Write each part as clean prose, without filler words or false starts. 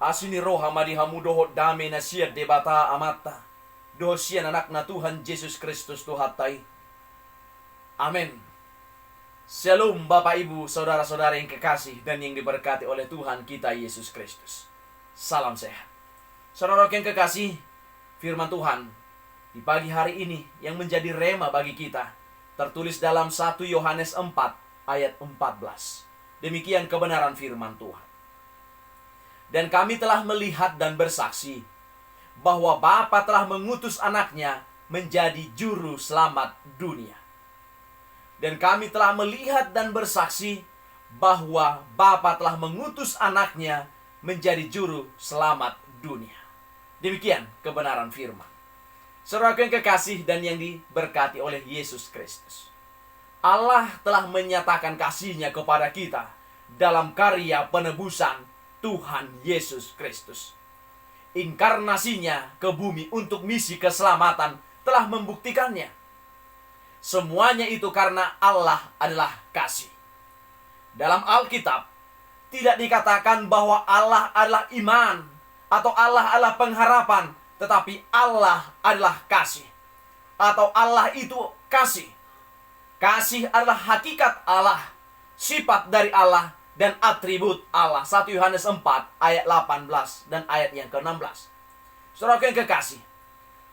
Asini roha madihamu dohot dame na siya debata amata. Doho siya anak na Tuhan Yesus Kristus tuhatai. Amin. Shalom Bapak Ibu, saudara-saudara yang kekasih dan yang diberkati oleh Tuhan kita Yesus Kristus. Salam sehat. Saudara yang kekasih, firman Tuhan di pagi hari ini yang menjadi rema bagi kita tertulis dalam 1 Yohanes 4 ayat 14. Demikian kebenaran firman Tuhan. Dan kami telah melihat dan bersaksi bahwa Bapa telah mengutus anaknya menjadi juru selamat dunia. Dan kami telah melihat dan bersaksi bahwa Bapa telah mengutus anaknya menjadi juru selamat dunia. Demikian kebenaran firman. Saudara yang kekasih dan yang diberkati oleh Yesus Kristus. Allah telah menyatakan kasih-Nya kepada kita dalam karya penebusan Tuhan Yesus Kristus. Inkarnasinya ke bumi untuk misi keselamatan telah membuktikannya. Semuanya itu karena Allah adalah kasih. Dalam Alkitab tidak dikatakan bahwa Allah adalah iman atau Allah adalah pengharapan, tetapi Allah adalah kasih. Atau Allah itu kasih. Kasih adalah hakikat Allah, sifat dari Allah, dan atribut Allah. 1 Yohanes 4 ayat 18 dan ayat yang ke-16. Saudara yang kekasih,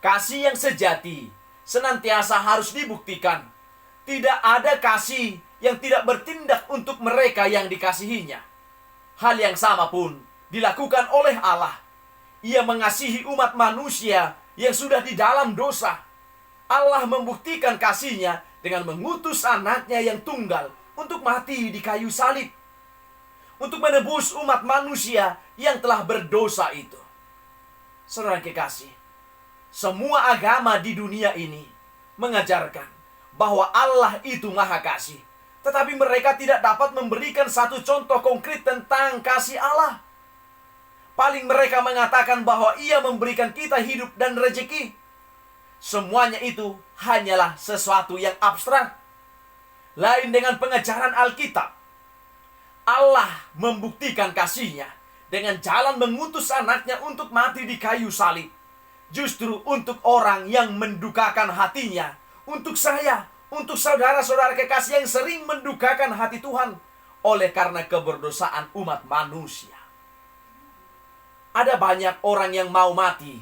kasih yang sejati senantiasa harus dibuktikan. Tidak ada kasih yang tidak bertindak untuk mereka yang dikasihinya. Hal yang sama pun dilakukan oleh Allah. Ia mengasihi umat manusia yang sudah di dalam dosa. Allah membuktikan kasih-Nya dengan mengutus anaknya yang tunggal untuk mati di kayu salib, untuk menebus umat manusia yang telah berdosa itu. Saudara kekasih, semua agama di dunia ini mengajarkan bahwa Allah itu Maha Kasih. Tetapi mereka tidak dapat memberikan satu contoh konkret tentang kasih Allah. Paling mereka mengatakan bahwa Ia memberikan kita hidup dan rezeki. Semuanya itu hanyalah sesuatu yang abstrak. Lain dengan pengajaran Alkitab. Allah membuktikan kasih-Nya dengan jalan mengutus anaknya untuk mati di kayu salib. Justru untuk orang yang mendukakan hatinya. Untuk saya, untuk saudara-saudara kekasih yang sering mendukakan hati Tuhan oleh karena keberdosaan umat manusia. Ada banyak orang yang mau mati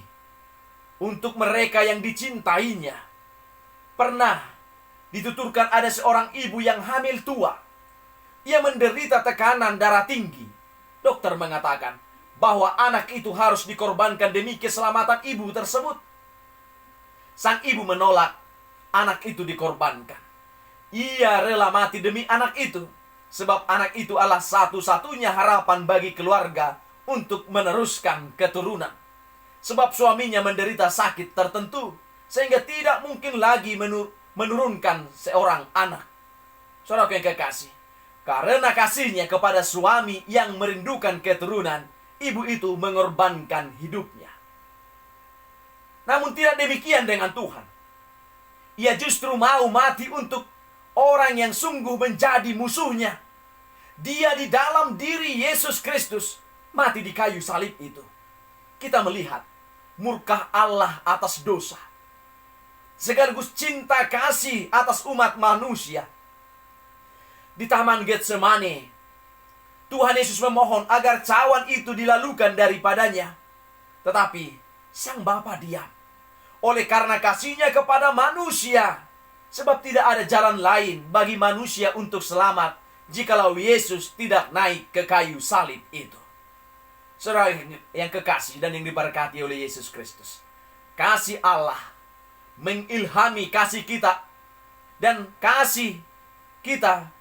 untuk mereka yang dicintainya. Pernah dituturkan ada seorang ibu yang hamil tua. Ia menderita tekanan darah tinggi. Dokter mengatakan bahwa anak itu harus dikorbankan demi keselamatan ibu tersebut. Sang ibu menolak anak itu dikorbankan. Ia rela mati demi anak itu, sebab anak itu adalah satu-satunya harapan bagi keluarga untuk meneruskan keturunan. Sebab suaminya menderita sakit tertentu, sehingga tidak mungkin lagi menurunkan seorang anak. Saudara yang kekasih, karena kasih-Nya kepada suami yang merindukan keturunan, ibu itu mengorbankan hidupnya. Namun tidak demikian dengan Tuhan. Ia justru mau mati untuk orang yang sungguh menjadi musuhnya. Dia di dalam diri Yesus Kristus mati di kayu salib itu. Kita melihat murka Allah atas dosa, sekaligus cinta kasih atas umat manusia. Di Taman Getsemane, Tuhan Yesus memohon agar cawan itu dilalukan daripadanya. Tetapi Sang Bapa diam. Oleh karena kasih-Nya kepada manusia. Sebab tidak ada jalan lain bagi manusia untuk selamat jikalau Yesus tidak naik ke kayu salib itu. Saudara yang kekasih dan yang diberkati oleh Yesus Kristus. Kasih Allah mengilhami kasih kita. Dan kasih kita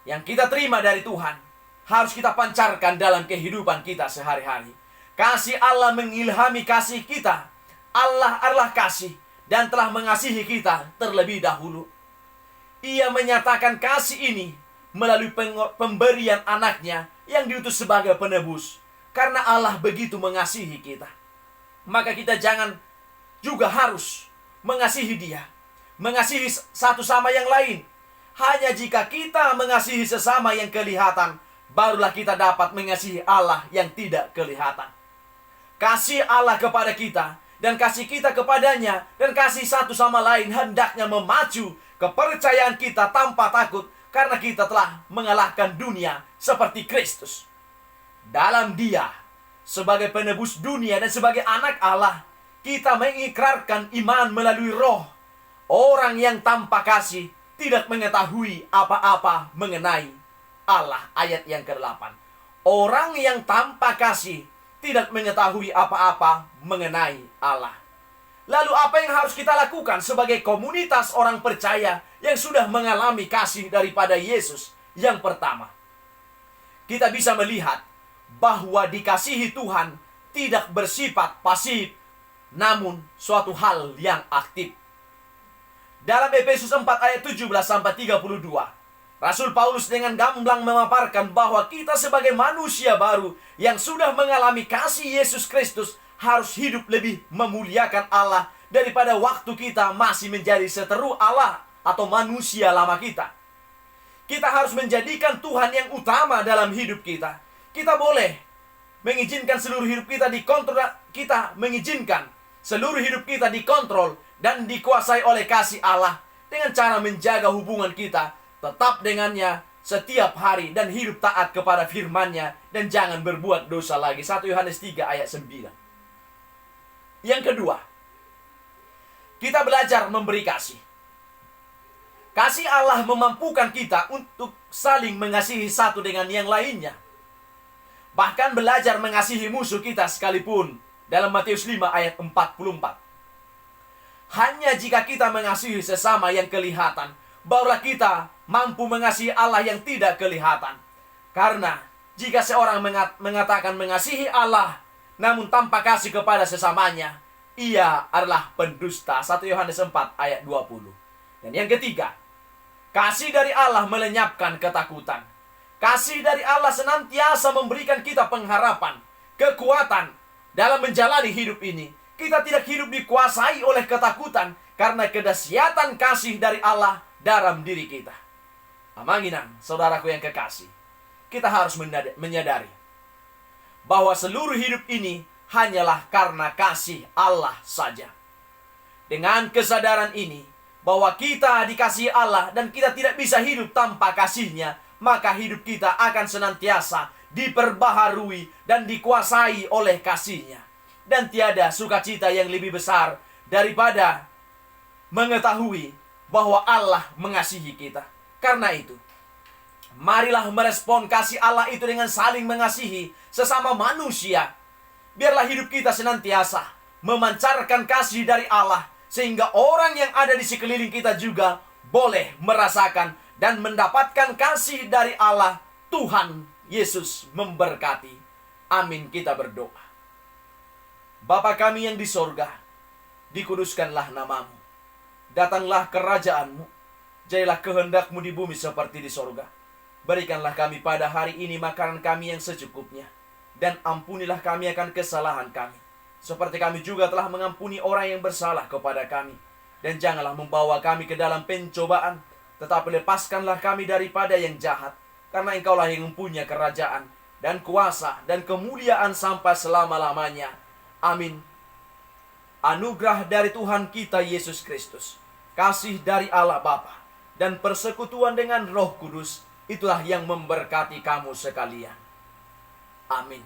yang kita terima dari Tuhan harus kita pancarkan dalam kehidupan kita sehari-hari. Kasih Allah mengilhami kasih kita. Allah adalah kasih dan telah mengasihi kita terlebih dahulu. Ia menyatakan kasih ini melalui pemberian anaknya yang diutus sebagai penebus. Karena Allah begitu mengasihi kita, maka kita jangan juga harus mengasihi Dia, mengasihi satu sama yang lain. Hanya jika kita mengasihi sesama yang kelihatan, barulah kita dapat mengasihi Allah yang tidak kelihatan. Kasih Allah kepada kita dan kasih kita kepadanya dan kasih satu sama lain hendaknya memacu kepercayaan kita tanpa takut, karena kita telah mengalahkan dunia seperti Kristus. Dalam Dia sebagai penebus dunia dan sebagai anak Allah, kita mengikrarkan iman melalui Roh. Orang yang tanpa kasih tidak mengetahui apa-apa mengenai Allah. Ayat yang ke-8. Orang yang tanpa kasih tidak mengetahui apa-apa mengenai Allah. Lalu apa yang harus kita lakukan sebagai komunitas orang percaya yang sudah mengalami kasih daripada Yesus? Yang pertama, kita bisa melihat bahwa dikasihi Tuhan tidak bersifat pasif, namun suatu hal yang aktif. Dalam Efesus 4 ayat 17-32, Rasul Paulus dengan gamblang memaparkan bahwa kita sebagai manusia baru yang sudah mengalami kasih Yesus Kristus harus hidup lebih memuliakan Allah daripada waktu kita masih menjadi seteru Allah atau manusia lama kita. Kita harus menjadikan Tuhan yang utama dalam hidup kita. Kita boleh mengizinkan seluruh hidup kita dikontrol, kita mengizinkan seluruh hidup kita dikontrol dan dikuasai oleh kasih Allah dengan cara menjaga hubungan kita tetap dengannya setiap hari dan hidup taat kepada firman-Nya dan jangan berbuat dosa lagi. 1 Yohanes 3 ayat 9. Yang kedua, kita belajar memberi kasih. Kasih Allah memampukan kita untuk saling mengasihi satu dengan yang lainnya. Bahkan belajar mengasihi musuh kita sekalipun. Dalam Matius 5 ayat 44. Hanya jika kita mengasihi sesama yang kelihatan, barulah kita mampu mengasihi Allah yang tidak kelihatan. Karena jika seorang mengatakan mengasihi Allah, namun tanpa kasih kepada sesamanya, ia adalah pendusta. 1 Yohanes 4 ayat 20. Dan yang ketiga, kasih dari Allah melenyapkan ketakutan. Kasih dari Allah senantiasa memberikan kita pengharapan, kekuatan dalam menjalani hidup ini. Kita tidak hidup dikuasai oleh ketakutan karena kedahsyatan kasih dari Allah dalam diri kita. Amanginang, saudaraku yang kekasih, kita harus menyadari bahwa seluruh hidup ini hanyalah karena kasih Allah saja. Dengan kesadaran ini bahwa kita dikasihi Allah dan kita tidak bisa hidup tanpa kasih-Nya, maka hidup kita akan senantiasa diperbaharui dan dikuasai oleh kasih-Nya. Dan tiada sukacita yang lebih besar daripada mengetahui bahwa Allah mengasihi kita. Karena itu, marilah merespon kasih Allah itu dengan saling mengasihi sesama manusia. Biarlah hidup kita senantiasa memancarkan kasih dari Allah, sehingga orang yang ada di sekeliling kita juga boleh merasakan dan mendapatkan kasih dari Allah. Tuhan Yesus memberkati. Amin, kita berdoa. Bapa kami yang di sorga, dikuduskanlah namamu. Datanglah kerajaan-Mu. Jadilah kehendak-Mu di bumi seperti di sorga. Berikanlah kami pada hari ini makanan kami yang secukupnya. Dan ampunilah kami akan kesalahan kami, seperti kami juga telah mengampuni orang yang bersalah kepada kami. Dan janganlah membawa kami ke dalam pencobaan, tetapi lepaskanlah kami daripada yang jahat. Karena Engkaulah yang mempunyai kerajaan, dan kuasa, dan kemuliaan sampai selama-lamanya. Amin. Anugerah dari Tuhan kita Yesus Kristus, kasih dari Allah Bapa, dan persekutuan dengan Roh Kudus, itulah yang memberkati kamu sekalian. Amin.